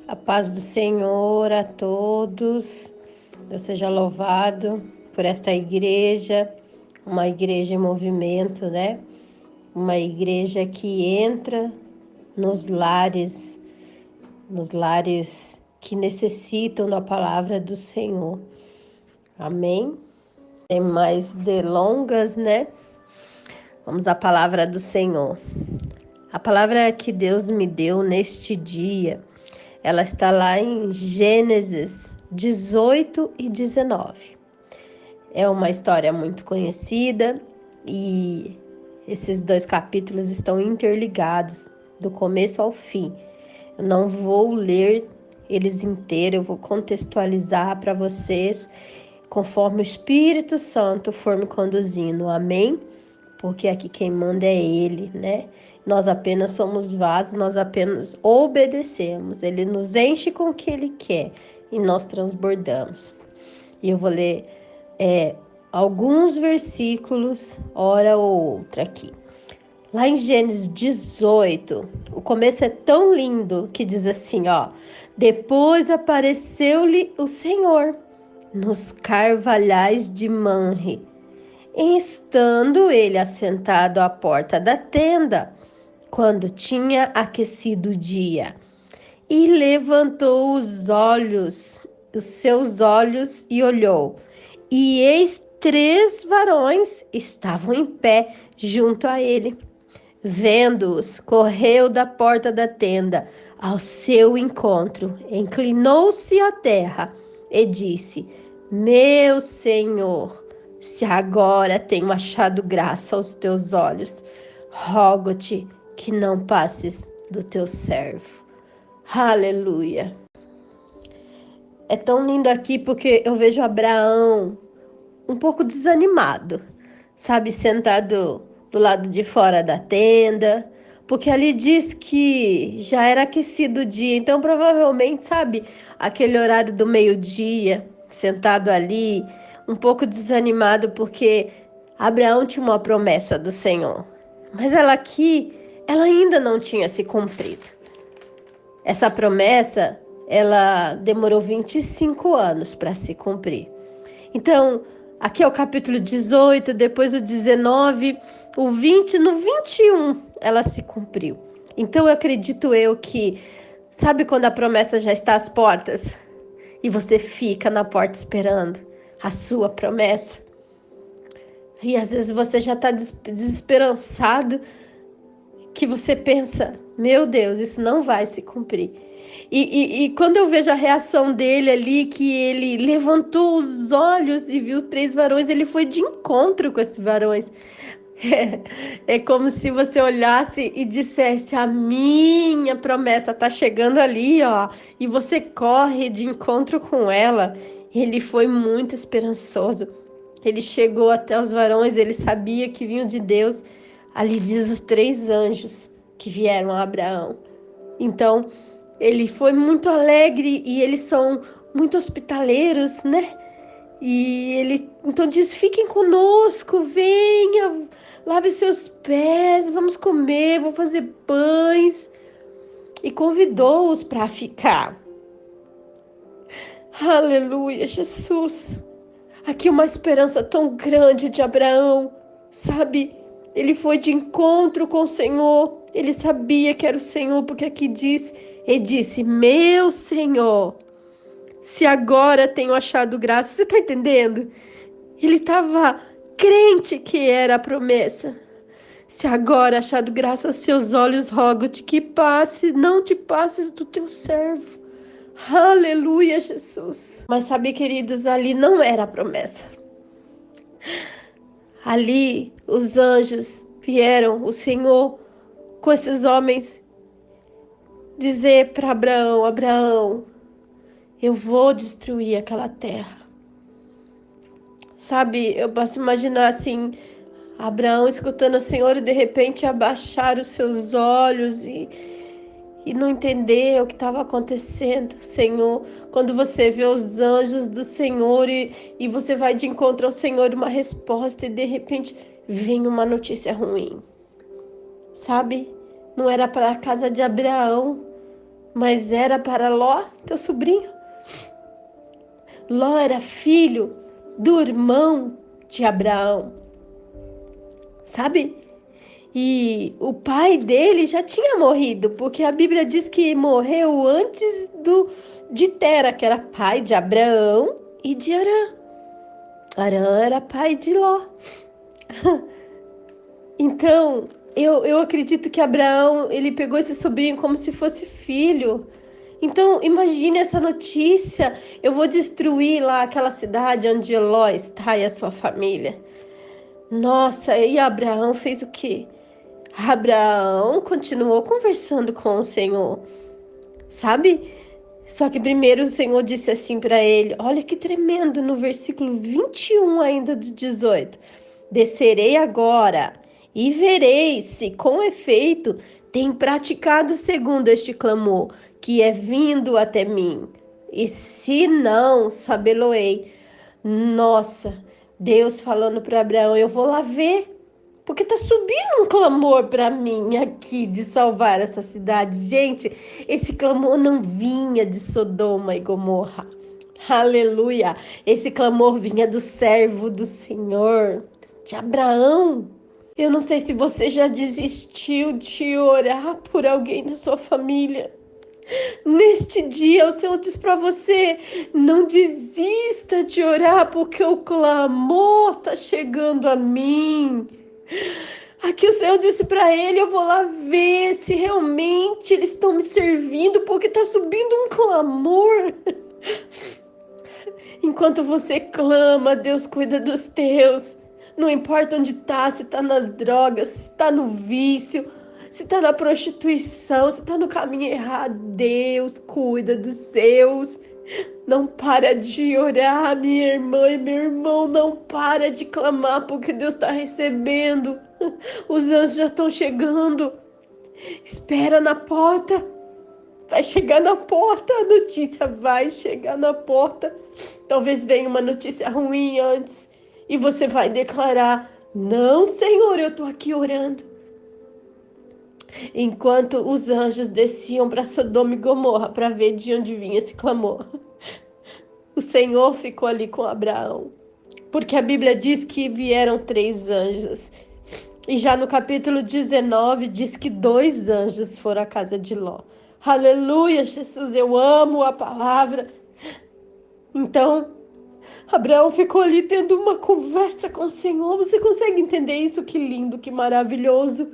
A paz do Senhor a todos. Deus seja louvado por esta igreja, uma igreja em movimento, né? Uma igreja que entra nos lares que necessitam da palavra do Senhor. Amém? Sem mais delongas, né? Vamos à palavra do Senhor. A palavra que Deus me deu neste dia, ela está lá em Gênesis 18 e 19. É uma história muito conhecida e esses dois capítulos estão interligados, do começo ao fim. Eu não vou ler eles inteiros, eu vou contextualizar para vocês conforme o Espírito Santo for me conduzindo, amém? Porque aqui quem manda é Ele, né? Nós apenas somos vasos, nós apenas obedecemos. Ele nos enche com o que Ele quer e nós transbordamos. E eu vou ler alguns versículos, hora ou outra aqui. Lá em Gênesis 18, o começo é tão lindo que diz assim, ó. Depois apareceu-lhe o Senhor nos carvalhais de Manre, estando ele assentado à porta da tenda, quando tinha aquecido o dia, e levantou os seus olhos e olhou, e eis 3 varões estavam em pé junto a ele. Vendo-os, correu da porta da tenda ao seu encontro, inclinou-se à terra e disse: Meu Senhor, se agora tenho achado graça aos teus olhos, rogo-te que não passes do teu servo. Aleluia. É tão lindo aqui porque eu vejo Abraão um pouco desanimado, sabe, sentado do lado de fora da tenda, porque ali diz que já era aquecido o dia, então provavelmente, sabe, aquele horário do meio-dia, sentado ali, um pouco desanimado, porque Abraão tinha uma promessa do Senhor, mas ela ainda não tinha se cumprido. Essa promessa, ela demorou 25 anos para se cumprir. Então, aqui é o capítulo 18, depois o 19, o 20, no 21 ela se cumpriu. Então eu acredito que, sabe quando a promessa já está às portas? E você fica na porta esperando a sua promessa. E às vezes você já está desesperançado, que você pensa, meu Deus, isso não vai se cumprir. E quando eu vejo a reação dele ali, que ele levantou os olhos e viu 3 varões, ele foi de encontro com esses varões. É como se você olhasse e dissesse, a minha promessa está chegando ali, ó, e você corre de encontro com ela. Ele foi muito esperançoso. Ele chegou até os varões, ele sabia que vinham de Deus. Ali diz os 3 anjos que vieram a Abraão. Então, ele foi muito alegre e eles são muito hospitaleiros, né? E ele então diz, fiquem conosco, venha, lave seus pés, vamos comer, vou fazer pães. E convidou-os para ficar. Aleluia, Jesus. Aqui uma esperança tão grande de Abraão, sabe? Ele foi de encontro com o Senhor. Ele sabia que era o Senhor, porque aqui diz, ele disse, meu Senhor, se agora tenho achado graça. Você está entendendo? Ele estava crente que era a promessa. Se agora achado graça aos seus olhos, rogo-te que não te passes do teu servo. Aleluia, Jesus. Mas sabe, queridos, ali não era a promessa. Ali os anjos vieram, o Senhor, com esses homens, dizer para Abraão, Abraão, eu vou destruir aquela terra. Sabe, eu posso imaginar assim, Abraão escutando o Senhor e de repente abaixar os seus olhos e não entender o que estava acontecendo. Senhor, quando você vê os anjos do Senhor e você vai de encontro ao Senhor uma resposta e de repente vem uma notícia ruim. Sabe? Não era para a casa de Abraão, mas era para Ló, teu sobrinho. Ló era filho do irmão de Abraão, sabe? E o pai dele já tinha morrido, porque a Bíblia diz que morreu antes de Tera, que era pai de Abraão e de Arã. Arã era pai de Ló. Então, eu acredito que Abraão, ele pegou esse sobrinho como se fosse filho. Então, imagine essa notícia. Eu vou destruir lá aquela cidade onde Ló está e a sua família. Nossa, e Abraão fez o quê? Abraão continuou conversando com o Senhor, sabe? Só que primeiro o Senhor disse assim para ele, olha que tremendo, no versículo 21 ainda do 18. Descerei agora e verei se com efeito tem praticado segundo este clamor que é vindo até mim. E se não, sabê-lo-ei. Nossa, Deus falando para Abraão, eu vou lá ver. Porque tá subindo um clamor para mim aqui de salvar essa cidade. Gente, esse clamor não vinha de Sodoma e Gomorra. Aleluia! Esse clamor vinha do servo do Senhor, de Abraão. Eu não sei se você já desistiu de orar por alguém da sua família. Neste dia, o Senhor diz para você: não desista de orar, porque o clamor está chegando a mim. Aqui o Senhor disse para ele: eu vou lá ver se realmente eles estão me servindo, porque está subindo um clamor. Enquanto você clama, Deus cuida dos teus. Não importa onde está, se está nas drogas, se está no vício, se está na prostituição, se está no caminho errado, Deus cuida dos seus. Não para de orar, minha irmã e meu irmão, não para de clamar, porque Deus está recebendo. Os anjos já estão chegando. Espera na porta. Vai chegar na porta, a notícia vai chegar na porta. Talvez venha uma notícia ruim antes e você vai declarar: não, Senhor, eu estou aqui orando. Enquanto os anjos desciam para Sodoma e Gomorra para ver de onde vinha esse clamor, o Senhor ficou ali com Abraão, porque a Bíblia diz que vieram 3 anjos. E já no capítulo 19 diz que 2 anjos foram à casa de Ló. Aleluia, Jesus, eu amo a palavra. Então, Abraão ficou ali tendo uma conversa com o Senhor. Você consegue entender isso? Que lindo, que maravilhoso.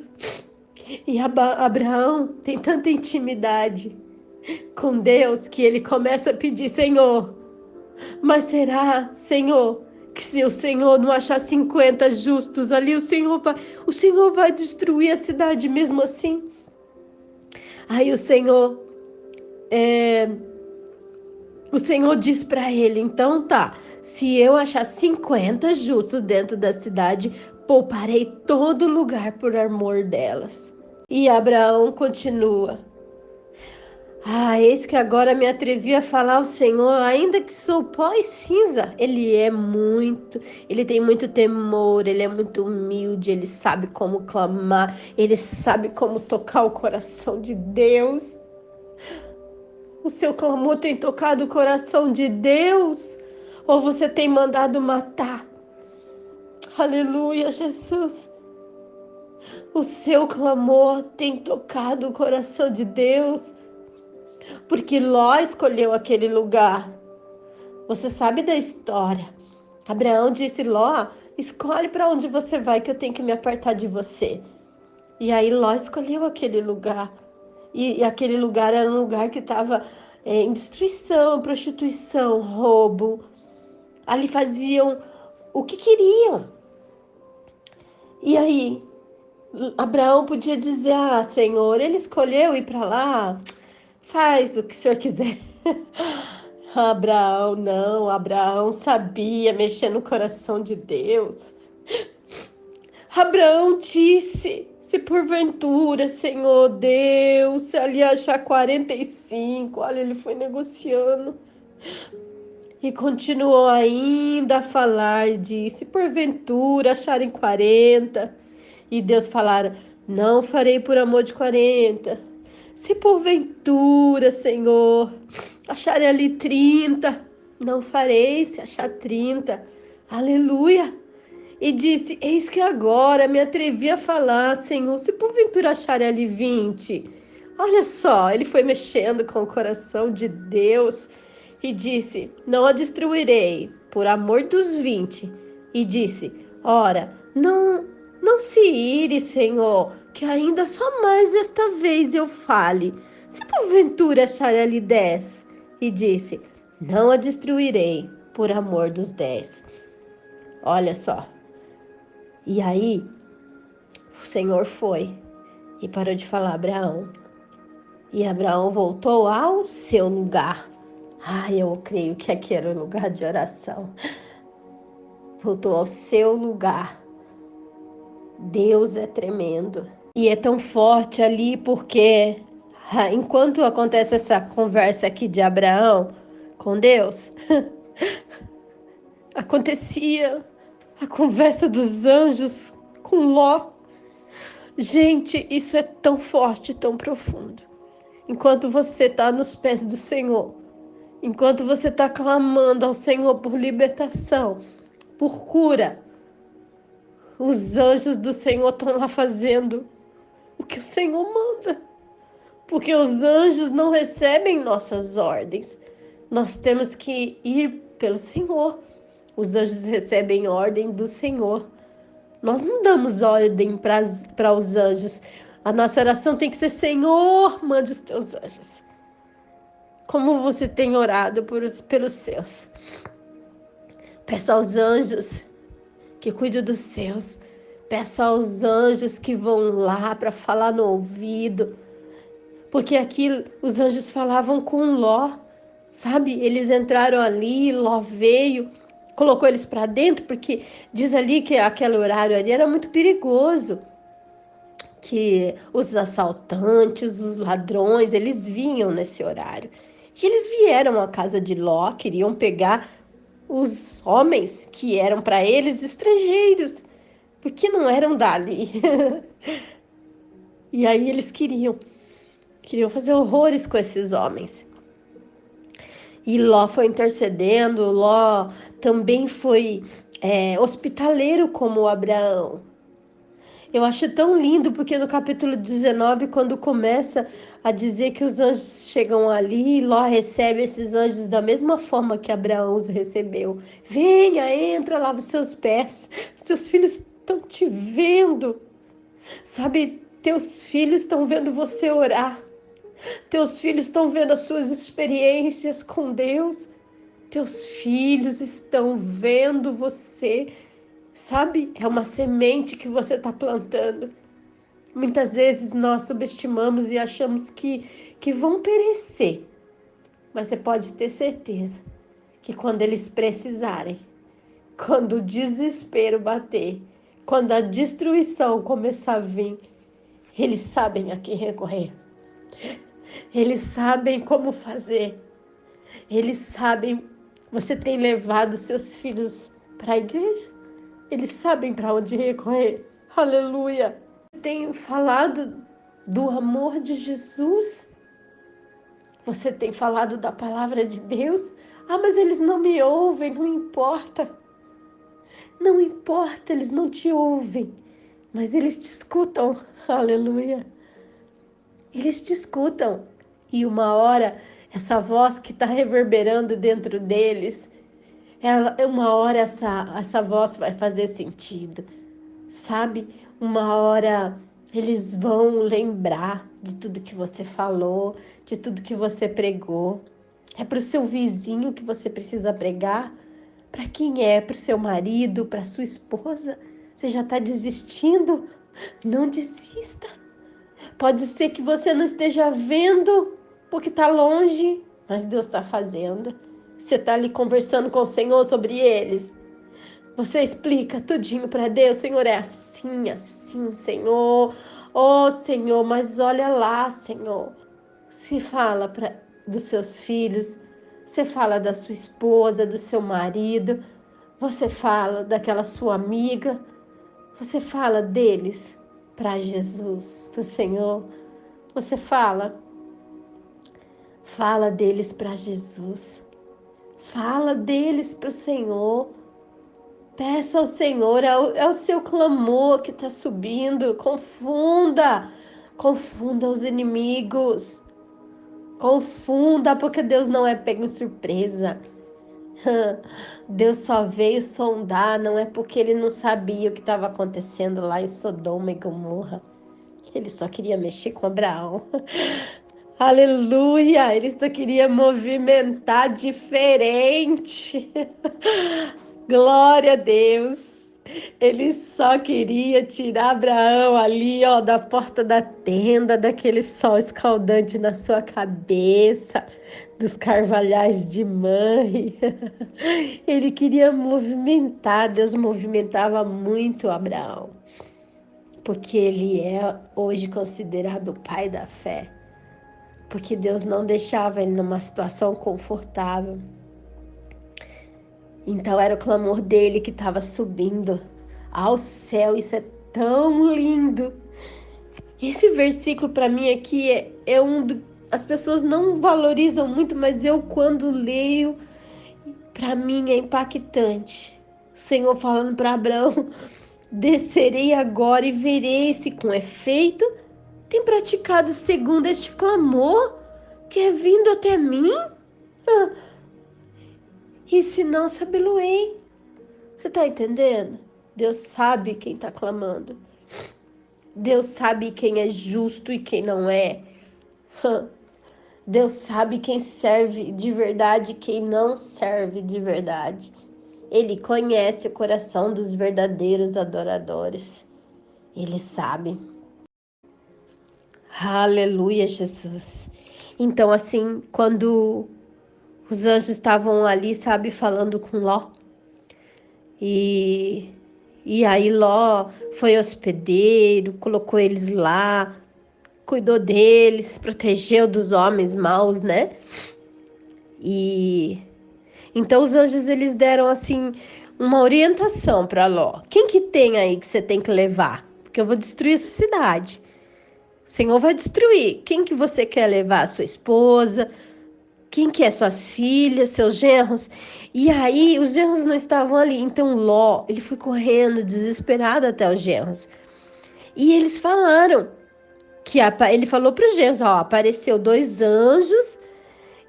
E Abraão tem tanta intimidade com Deus que ele começa a pedir: Senhor, mas será, Senhor, que se o Senhor não achar 50 justos ali, o Senhor vai destruir a cidade mesmo assim? Aí o Senhor diz para ele: então tá, se eu achar 50 justos dentro da cidade, pouparei todo lugar por amor delas. E Abraão continua: eis que agora me atrevi a falar ao Senhor, ainda que sou pó e cinza. Ele tem muito temor, ele é muito humilde, ele sabe como clamar, ele sabe como tocar o coração de Deus. O seu clamor tem tocado o coração de Deus? Ou você tem mandado matar? Aleluia, Jesus. O seu clamor tem tocado o coração de Deus? Porque Ló escolheu aquele lugar. Você sabe da história. Abraão disse: Ló, escolhe para onde você vai, que eu tenho que me apartar de você. E aí Ló escolheu aquele lugar. E aquele lugar era um lugar que estava em destruição, prostituição, roubo. Ali faziam o que queriam. E aí Abraão podia dizer: Senhor, ele escolheu ir para lá, faz o que o Senhor quiser. Abraão não, Abraão sabia mexer no coração de Deus. Abraão disse: se porventura, Senhor Deus, se ali achar 45, olha, ele foi negociando. E continuou ainda a falar, disse: se porventura acharem 40. E Deus falara: não farei por amor de 40. Se porventura, Senhor, acharem ali 30, não farei se achar 30. Aleluia. E disse, eis que agora me atrevi a falar, Senhor, se porventura acharem ali 20. Olha só, ele foi mexendo com o coração de Deus e disse, não a destruirei por amor dos 20. E disse, ora, não se ire, Senhor, que ainda só mais esta vez eu fale. Se porventura acharem ali 10. E disse, não a destruirei por amor dos 10. Olha só. E aí, o Senhor foi e parou de falar a Abraão. E Abraão voltou ao seu lugar. Eu creio que aqui era o lugar de oração. Voltou ao seu lugar. Deus é tremendo. E é tão forte ali porque enquanto acontece essa conversa aqui de Abraão com Deus, acontecia a conversa dos anjos com Ló. Gente, isso é tão forte, tão profundo. Enquanto você está nos pés do Senhor, enquanto você está clamando ao Senhor por libertação, por cura, os anjos do Senhor estão lá fazendo o que o Senhor manda. Porque os anjos não recebem nossas ordens. Nós temos que ir pelo Senhor. Os anjos recebem ordem do Senhor. Nós não damos ordem para os anjos. A nossa oração tem que ser, Senhor, mande os teus anjos. Como você tem orado pelos seus. Peça aos anjos que cuidem dos seus. Peça aos anjos que vão lá para falar no ouvido. Porque aqui os anjos falavam com Ló. Sabe? Eles entraram ali, Ló veio, colocou eles para dentro, porque diz ali que aquele horário ali era muito perigoso. Que os assaltantes, os ladrões, eles vinham nesse horário. E eles vieram à casa de Ló, queriam pegar os homens que eram para eles estrangeiros, porque não eram dali. E aí eles queriam fazer horrores com esses homens. E Ló foi intercedendo, Ló também foi hospitaleiro como Abraão. Eu acho tão lindo, porque no capítulo 19, quando começa a dizer que os anjos chegam ali, Ló recebe esses anjos da mesma forma que Abraão os recebeu. Venha, entra, lava os seus pés. Seus filhos estão te vendo. Sabe, teus filhos estão vendo você orar. Teus filhos estão vendo as suas experiências com Deus. Teus filhos estão vendo você. Sabe, é uma semente que você está plantando. Muitas vezes nós subestimamos e achamos que vão perecer. Mas você pode ter certeza que quando eles precisarem, quando o desespero bater, quando a destruição começar a vir, eles sabem a quem recorrer. Eles sabem como fazer. Eles sabem. Você tem levado seus filhos para a igreja? Eles sabem para onde recorrer. Aleluia. Tenho falado do amor de Jesus. Você tem falado da palavra de Deus. Mas eles não me ouvem. Não importa. Não importa, eles não te ouvem. Mas eles te escutam. Aleluia. Eles te escutam. E uma hora, essa voz que está reverberando dentro deles, uma hora essa voz vai fazer sentido, sabe? Uma hora eles vão lembrar de tudo que você falou, de tudo que você pregou. É para o seu vizinho que você precisa pregar? Para quem é? Para o seu marido, para sua esposa? Você já está desistindo? Não desista. Pode ser que você não esteja vendo porque está longe, mas Deus está fazendo. Você está ali conversando com o Senhor sobre eles. Você explica tudinho para Deus. Senhor, é assim, assim, Senhor. Oh, Senhor, mas olha lá, Senhor. Você fala dos seus filhos. Você fala da sua esposa, do seu marido. Você fala daquela sua amiga. Você fala deles para Jesus, para o Senhor. Você fala. Fala deles para Jesus. Fala deles para o Senhor. Peça ao Senhor, é o seu clamor que está subindo. Confunda os inimigos. Confunda, porque Deus não é pego em surpresa. Deus só veio sondar, não é porque ele não sabia o que estava acontecendo lá em Sodoma e Gomorra. Ele só queria mexer com Abraão. Aleluia! Ele só queria movimentar diferente. Glória a Deus! Ele só queria tirar Abraão ali, ó, da porta da tenda, daquele sol escaldante na sua cabeça, dos carvalhais de Mamre. Ele queria movimentar, Deus movimentava muito Abraão, porque ele é hoje considerado o pai da fé, porque Deus não deixava ele numa situação confortável. Então era o clamor dele que estava subindo ao céu. Isso é tão lindo. Esse versículo para mim aqui é as pessoas não valorizam muito, mas eu quando leio, para mim é impactante. O Senhor falando para Abraão: descerei agora e verei se com efeito tem praticado segundo este clamor que é vindo até mim. E se não, sabê-lo-ei. Você está entendendo? Deus sabe quem está clamando. Deus sabe quem é justo e quem não é. Deus sabe quem serve de verdade e quem não serve de verdade. Ele conhece o coração dos verdadeiros adoradores. Ele sabe. Aleluia, Jesus. Então, assim, quando os anjos estavam ali, sabe, falando com Ló. E aí Ló foi hospedeiro, colocou eles lá, cuidou deles, protegeu dos homens maus, né? E então os anjos, eles deram assim uma orientação para Ló. Quem que tem aí que você tem que levar? Porque eu vou destruir essa cidade. O Senhor vai destruir. Quem que você quer levar? Sua esposa? Quem que é? Suas filhas, seus genros? E aí, os genros não estavam ali. Então, Ló, ele foi correndo, desesperado até os genros. E eles falaram, ele falou para os genros, ó, apareceu 2 anjos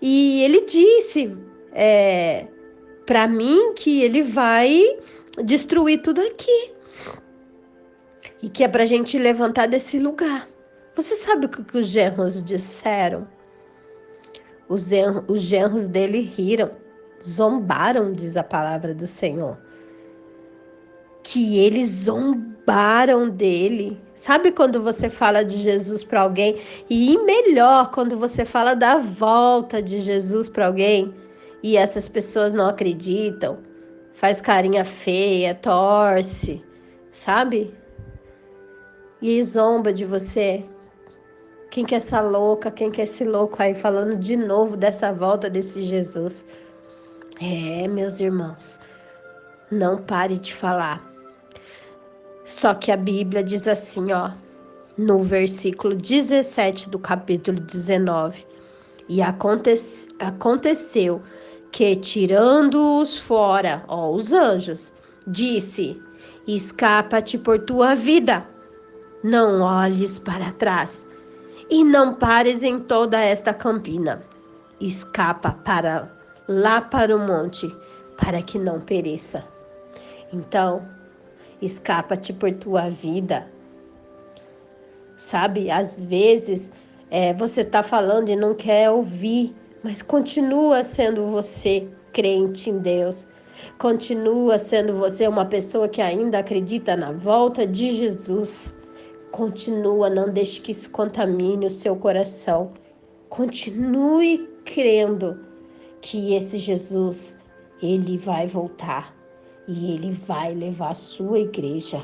e ele disse para mim que ele vai destruir tudo aqui. E que é pra gente levantar desse lugar. Você sabe o que os genros disseram? Os genros dele riram, zombaram, diz a palavra do Senhor. Que eles zombaram dele. Sabe quando você fala de Jesus para alguém? E melhor, quando você fala da volta de Jesus para alguém e essas pessoas não acreditam, faz carinha feia, torce, sabe? E zomba de você. Quem que é essa louca? Quem que é esse louco aí falando de novo dessa volta desse Jesus? Meus irmãos, não pare de falar. Só que a Bíblia diz assim, ó, no versículo 17 do capítulo 19. E aconteceu que, tirando-os fora, ó, os anjos, disse: escapa-te por tua vida, não olhes para trás. E não pares em toda esta campina. Escapa lá para o monte, para que não pereça. Então, escapa-te por tua vida. Sabe, às vezes você está falando e não quer ouvir, mas continua sendo você crente em Deus. Continua sendo você uma pessoa que ainda acredita na volta de Jesus. Continua, não deixe que isso contamine o seu coração. Continue crendo que esse Jesus, ele vai voltar e ele vai levar a sua igreja.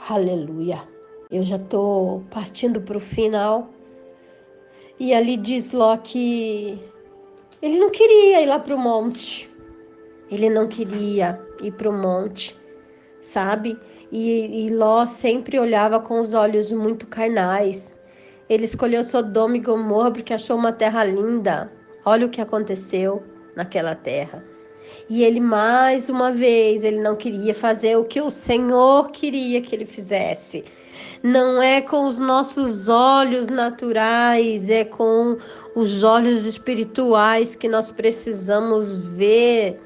Aleluia. Eu já estou partindo para o final. E ali diz Ló que ele não queria ir lá para o monte. Ele não queria ir para o monte, sabe? E Ló sempre olhava com os olhos muito carnais. Ele escolheu Sodoma e Gomorra porque achou uma terra linda. Olha o que aconteceu naquela terra. E ele, mais uma vez, ele não queria fazer o que o Senhor queria que ele fizesse. Não é com os nossos olhos naturais, é com os olhos espirituais que nós precisamos ver.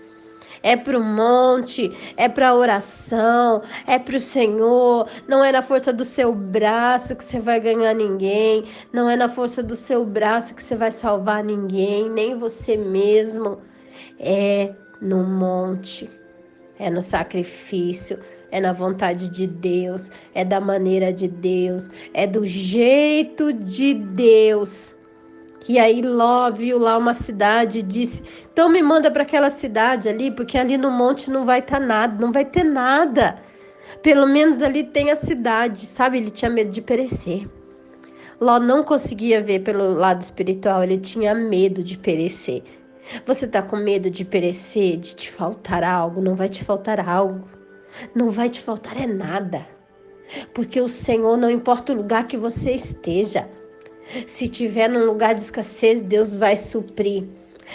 É para o monte, é para a oração, é para o Senhor. Não é na força do seu braço que você vai ganhar ninguém. Não é na força do seu braço que você vai salvar ninguém, nem você mesmo. É no monte, é no sacrifício, é na vontade de Deus, é da maneira de Deus, é do jeito de Deus. E aí Ló viu lá uma cidade e disse: então me manda para aquela cidade ali, porque ali no monte não vai estar nada, não vai ter nada. Pelo menos ali tem a cidade, sabe? Ele tinha medo de perecer. Ló não conseguia ver pelo lado espiritual, ele tinha medo de perecer. Você tá com medo de perecer, de te faltar algo? Não vai te faltar algo. Não vai te faltar é nada. Porque o Senhor, não importa o lugar que você esteja, se tiver num lugar de escassez, Deus vai suprir.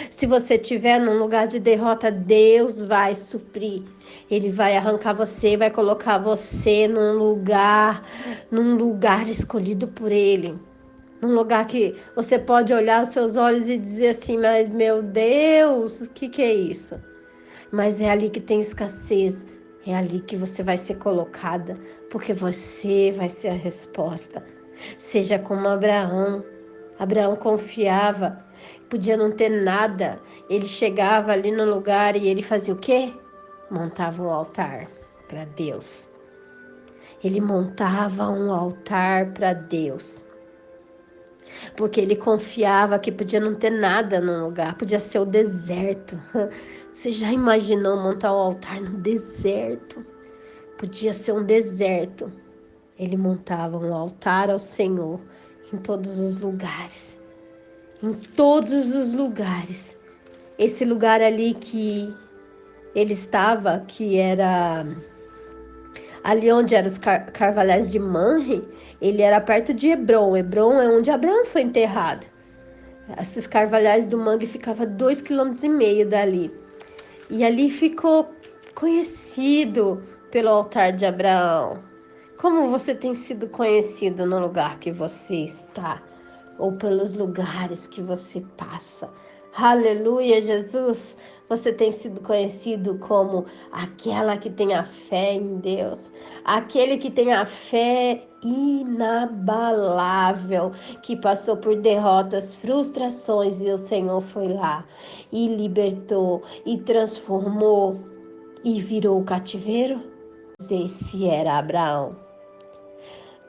Se você estiver num lugar de derrota, Deus vai suprir. Ele vai arrancar você, vai colocar você num lugar escolhido por Ele. Num lugar que você pode olhar os seus olhos e dizer assim: mas meu Deus, o que é isso? Mas é ali que tem escassez. É ali que você vai ser colocada, porque você vai ser a resposta. Seja como Abraão. Abraão confiava, podia não ter nada. Ele chegava ali no lugar e ele fazia o quê? Montava um altar para Deus. Ele montava um altar para Deus. Porque ele confiava que podia não ter nada no lugar, podia ser o deserto. Você já imaginou montar um altar no deserto? Podia ser um deserto. Ele montava um altar ao Senhor em todos os lugares. Em todos os lugares. Esse lugar ali que ele estava, que era ali onde eram os carvalhais de Manre, ele era perto de Hebron. Hebron é onde Abraão foi enterrado. Esses carvalhais do Mangue ficavam 2,5 km dali. E ali ficou conhecido pelo altar de Abraão. Como você tem sido conhecido no lugar que você está? Ou pelos lugares que você passa? Aleluia, Jesus! Você tem sido conhecido como aquela que tem a fé em Deus, aquele que tem a fé inabalável, que passou por derrotas, frustrações, e o Senhor foi lá e libertou e transformou e virou o cativeiro. Esse era Abraão.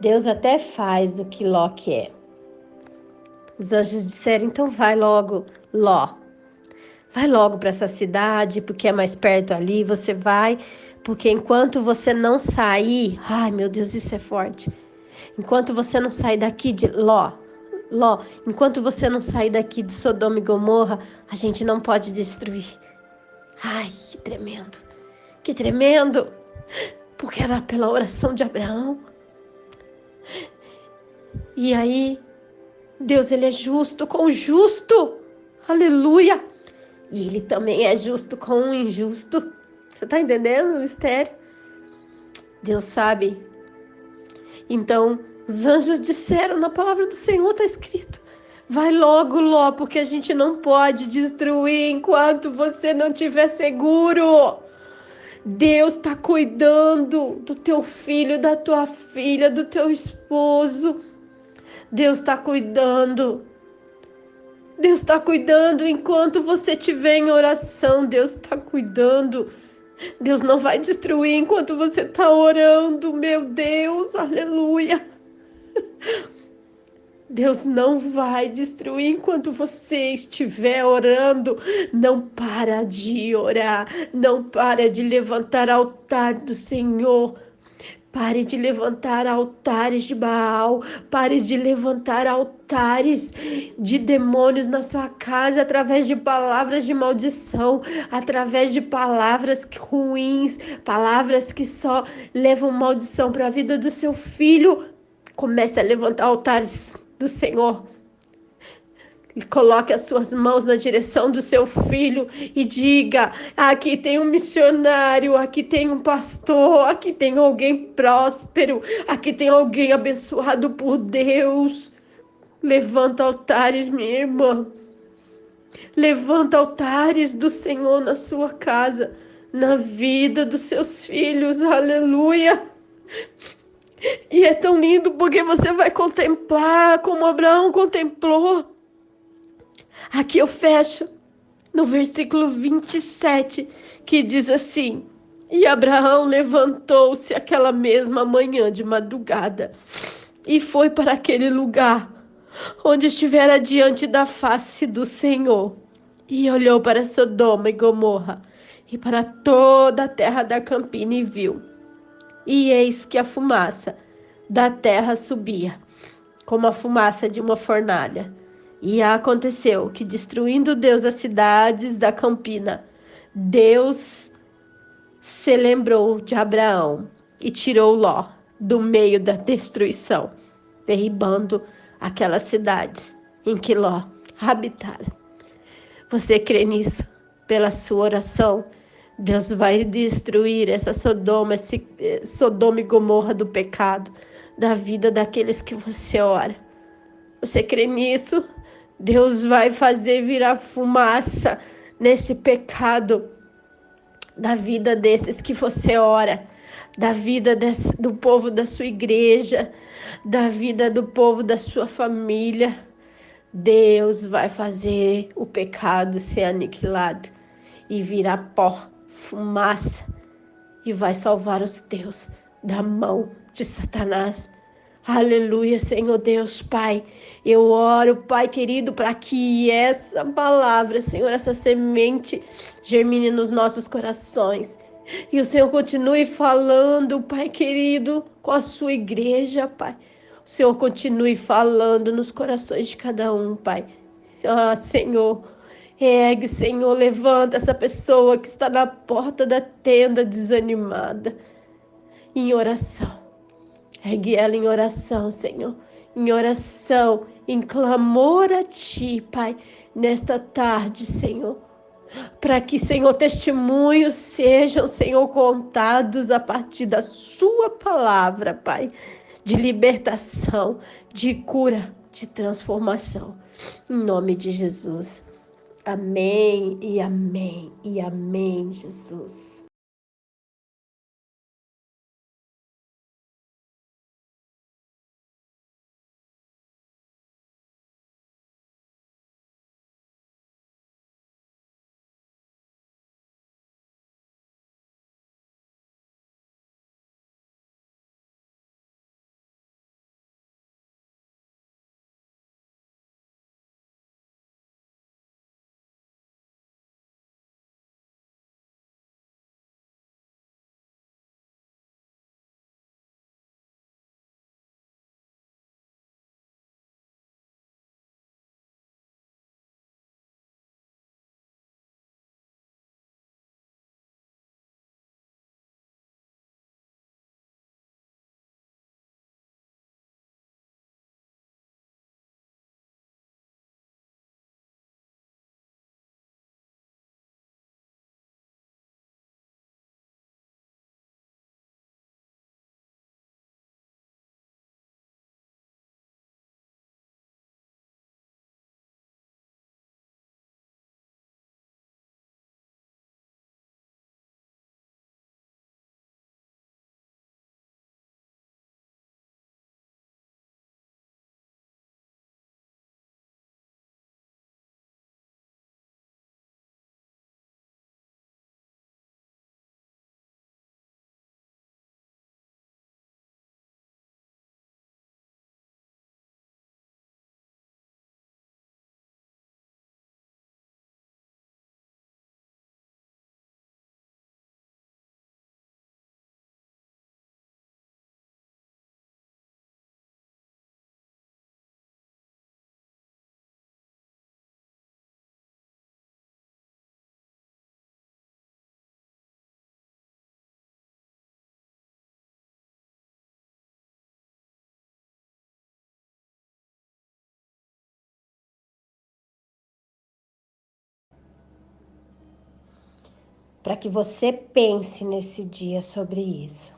Deus até faz o que Ló quer. Os anjos disseram: então vai logo, Ló. Vai logo para essa cidade, porque é mais perto ali. Você vai, porque enquanto você não sair... Ai, meu Deus, isso é forte. Enquanto você não sair daqui de Ló, enquanto você não sair daqui de Sodoma e Gomorra, a gente não pode destruir. Ai, que tremendo. Que tremendo. Porque era pela oração de Abraão. E aí, Deus, ele é justo com o justo. Aleluia. E ele também é justo com o injusto. Você tá entendendo o mistério? Deus sabe. Então, os anjos disseram, na palavra do Senhor está escrito: vai logo, Ló, porque a gente não pode destruir enquanto você não estiver seguro. Deus está cuidando do teu filho, da tua filha, do teu esposo. Deus está cuidando. Deus está cuidando enquanto você estiver em oração. Deus está cuidando. Deus não vai destruir enquanto você está orando. Meu Deus, aleluia. Deus não vai destruir enquanto você estiver orando. Não para de orar. Não para de levantar altar do Senhor. Pare de levantar altares de Baal. Pare de levantar altares de demônios na sua casa através de palavras de maldição, através de palavras ruins, palavras que só levam maldição para a vida do seu filho. Comece a levantar altares do Senhor. Coloque as suas mãos na direção do seu filho e diga: aqui tem um missionário, aqui tem um pastor, aqui tem alguém próspero, aqui tem alguém abençoado por Deus. Levanta altares, minha irmã. Levanta altares do Senhor na sua casa, na vida dos seus filhos. Aleluia. E é tão lindo porque você vai contemplar como Abraão contemplou. Aqui eu fecho no versículo 27, que diz assim: E Abraão levantou-se aquela mesma manhã de madrugada e foi para aquele lugar onde estivera diante da face do Senhor. E olhou para Sodoma e Gomorra e para toda a terra da campina e viu. E eis que a fumaça da terra subia, como a fumaça de uma fornalha. E aconteceu que, destruindo Deus as cidades da campina, Deus se lembrou de Abraão e tirou Ló do meio da destruição, derribando aquelas cidades em que Ló habitara. Você crê nisso? Pela sua oração, Deus vai destruir essa Sodoma e Gomorra do pecado, da vida daqueles que você ora. Você crê nisso? Deus vai fazer virar fumaça nesse pecado da vida desses que você ora, da vida do povo da sua igreja, da vida do povo da sua família. Deus vai fazer o pecado ser aniquilado e virar pó, fumaça, e vai salvar os teus da mão de Satanás. Aleluia, Senhor Deus, Pai. Eu oro, Pai querido, para que essa palavra, Senhor, essa semente germine nos nossos corações. E o Senhor continue falando, Pai querido, com a sua igreja, Pai. O Senhor continue falando nos corações de cada um, Pai. Ah, Senhor, ergue, Senhor, levanta essa pessoa que está na porta da tenda desanimada, em oração. Ergue ela em oração, Senhor, em oração, em clamor a Ti, Pai, nesta tarde, Senhor, para que, Senhor, testemunhos sejam, Senhor, contados a partir da Sua palavra, Pai, de libertação, de cura, de transformação, em nome de Jesus. Amém e amém e amém, Jesus. para que você pense nesse dia sobre isso.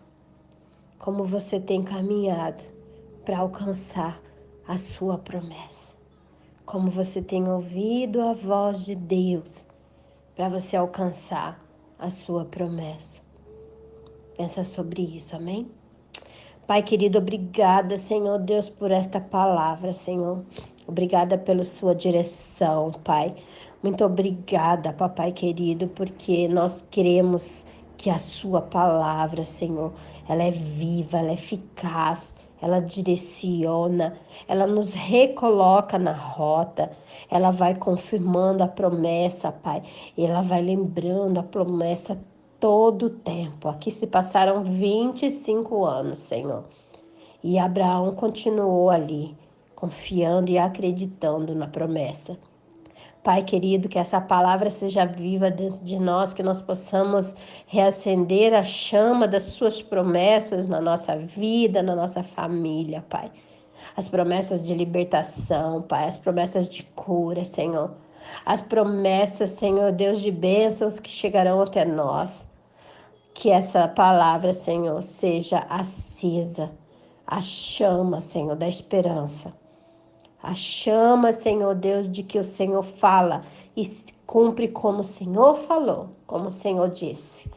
Como você tem caminhado para alcançar a sua promessa. Como você tem ouvido a voz de Deus para você alcançar a sua promessa. Pensa sobre isso, amém? Pai querido, obrigada, Senhor Deus, por esta palavra, Senhor. Obrigada pela sua direção, Pai. Muito obrigada, papai querido, porque nós queremos que a sua palavra, Senhor, ela é viva, ela é eficaz, ela direciona, ela nos recoloca na rota, ela vai confirmando a promessa, Pai, e ela vai lembrando a promessa todo o tempo. Aqui se passaram 25 anos, Senhor, e Abraão continuou ali, confiando e acreditando na promessa. Pai querido, que essa palavra seja viva dentro de nós, que nós possamos reacender a chama das suas promessas na nossa vida, na nossa família, Pai. As promessas de libertação, Pai, as promessas de cura, Senhor. As promessas, Senhor Deus, de bênçãos que chegarão até nós. Que essa palavra, Senhor, seja acesa, a chama, Senhor, da esperança. A chama, Senhor Deus, de que o Senhor fala e cumpre como o Senhor falou, como o Senhor disse.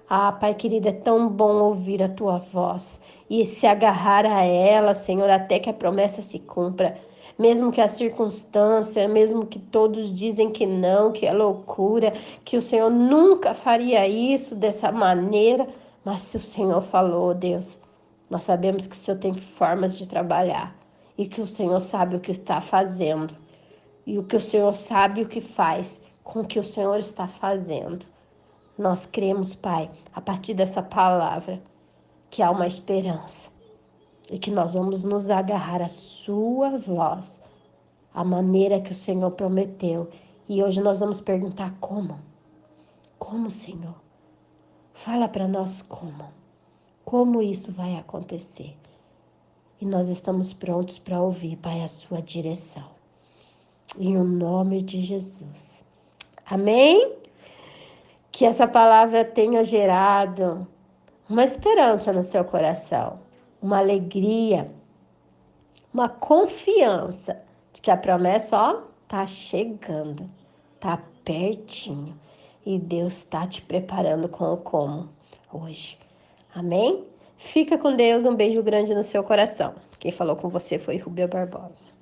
Ah, Pai querido, é tão bom ouvir a Tua voz e se agarrar a ela, Senhor, até que a promessa se cumpra. Mesmo que a circunstância, mesmo que todos dizem que não, que é loucura, que o Senhor nunca faria isso dessa maneira, mas se o Senhor falou, Deus, nós sabemos que o Senhor tem formas de trabalhar e que o Senhor sabe o que está fazendo e o que o Senhor sabe o que faz com o que o Senhor está fazendo. Nós cremos, Pai, a partir dessa palavra, que há uma esperança e que nós vamos nos agarrar à sua voz, a maneira que o Senhor prometeu. E hoje nós vamos perguntar como? Como, Senhor? Fala para nós como. Como isso vai acontecer? E nós estamos prontos para ouvir, Pai, a sua direção. Em o nome de Jesus. Amém? Que essa palavra tenha gerado uma esperança no seu coração, uma alegria, uma confiança de que a promessa, ó, tá chegando, tá pertinho e Deus está te preparando com o como hoje. Amém? Fica com Deus, um beijo grande no seu coração. Quem falou com você foi Rubia Barbosa.